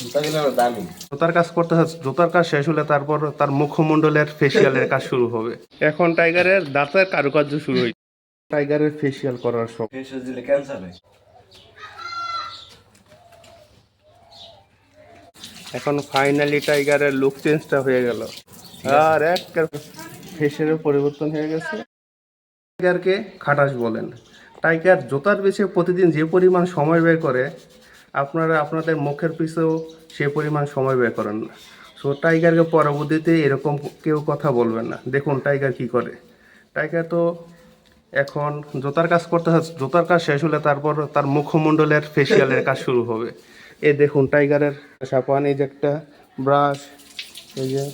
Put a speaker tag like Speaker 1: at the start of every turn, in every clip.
Speaker 1: জুতার কাজ করতে হচ্ছে, জুতার কাজ শেষ হলে তারপর তার মুখমণ্ডলের ফেসিয়ালের কাজ শুরু হবে। এখন টাইগারের দাঁতের কারুকার্য শুরু হয়েছে। টাইগারের ফেসিয়াল করার শখ।
Speaker 2: ফেসিয়াল দিলে ক্যান্সার হয়।
Speaker 1: এখন ফাইনালি টাইগারের লুক চেঞ্জটা হয়ে গেল, আর এক ফেসেরও পরিবর্তন হয়ে গেছে। টাইগারকে খাটাস বলেন। টাইগার জুতার পিছে প্রতিদিন যে পরিমাণ সময় ব্যয় করে, আপনারা আপনাদের মুখের পিছেও সে পরিমাণ সময় ব্যয় করেন না। সো টাইগারকে পরবর্তীতে এরকম কেউ কথা বলবেন না। দেখুন টাইগার কি করে। টাইগার তো এখন জুতার কাজ করতে হচ্ছে, জুতার কাজ শেষ হলে তারপর তার মুখমণ্ডলের ফেসিয়ালের কাজ শুরু হবে। এই দেখুন টাইগারের সাবান, এই যে একটা ব্রাশ, এই যে।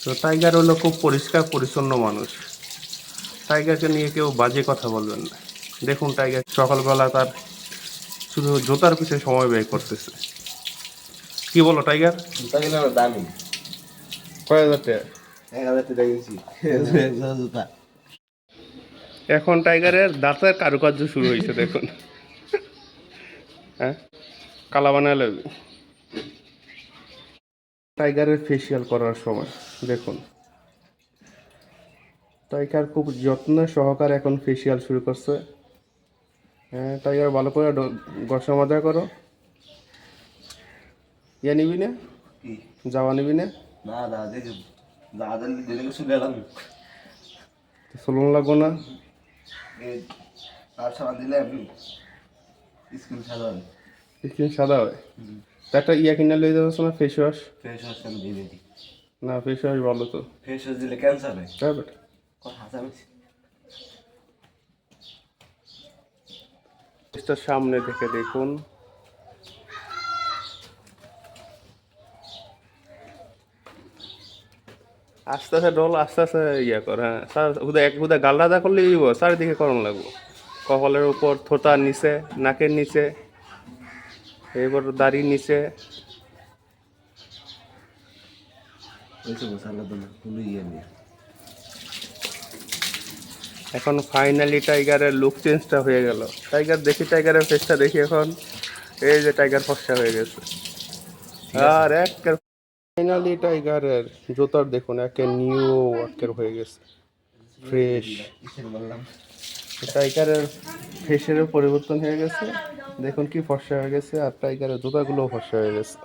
Speaker 1: তো টাইগার হলো খুব পরিষ্কার পরিচ্ছন্ন মানুষ। টাইগারকে নিয়ে কেউ বাজে কথা বলবেন না। দেখুন টাইগার সকালবেলা তার শুধু জুতার পিছনে সময় ব্যয় করতেছে। কি বলো টাইগার?
Speaker 2: জুতা কিনে দামি।
Speaker 1: কয় হাজার টাকা?
Speaker 2: 1000 টাকা গেছি জুতা।
Speaker 1: এখন টাইগারের দাঁতের কারুকার্য শুরু হয়েছে দেখুন। হ্যাঁ, কালা বানালে টাইগারের ফেসিয়াল করার সময় দেখুন। টাইগার খুব যত্ন সহকারে এখন ফেসিয়াল শুরু করছে। হ্যাঁ টাইগার, ভালো করে ঘষা মাজা করো। ইয়ে নিবি না? যাওয়া নিবি না?
Speaker 2: না দাদা দেখি দাদা দিলে শুনে এলাম।
Speaker 1: চলুন লাগবো না।
Speaker 2: আর সাবান দিলে আমি স্কিন সাদা হয়।
Speaker 1: স্কিন সাদা হয়। তা একটা ইয়া কিনে লয়ে যাবো না, ফেস ওয়াশ।
Speaker 2: ফেস ওয়াশ আমি দিয়ে দিই।
Speaker 1: না ফেস ওয়াশ ভালো তো।
Speaker 2: ফেস ওয়াশ দিলে ক্যান্সার হয়।
Speaker 1: তাই বেটা।
Speaker 2: কথা হাসামিছি।
Speaker 1: ফেসটার সামনে থেকে দেখুন। আস্তে আস্তে ডল, আস্তে আস্তে ইয়া কর। হ্যাঁ স্যার, হুদা গাল রাজা করলে দিব, চারিদিকে করণ লাগবো। কপালের উপর, থোতার নিচে, নাকের নিচে, এবার দাড়ির নিচে। এখন ফাইনালি টাইগারের লুক চেঞ্জটা হয়ে গেল। টাইগার দেখি, টাইগারের ফেসটা দেখি এখন। এই যে টাইগার ফর্সা হয়ে গেছে। আর এক ফাইনালি টাইগারের জুতার দেখুন একে নিউ ওয়ার্কের হয়ে গেছে, ফ্রেশ। টাইগারের ফেসেরও পরিবর্তন হয়ে গেছে, দেখুন কি ফর্সা হয়ে গেছে, আর টাইগারের জুতাগুলোও ফর্সা হয়ে গেছে।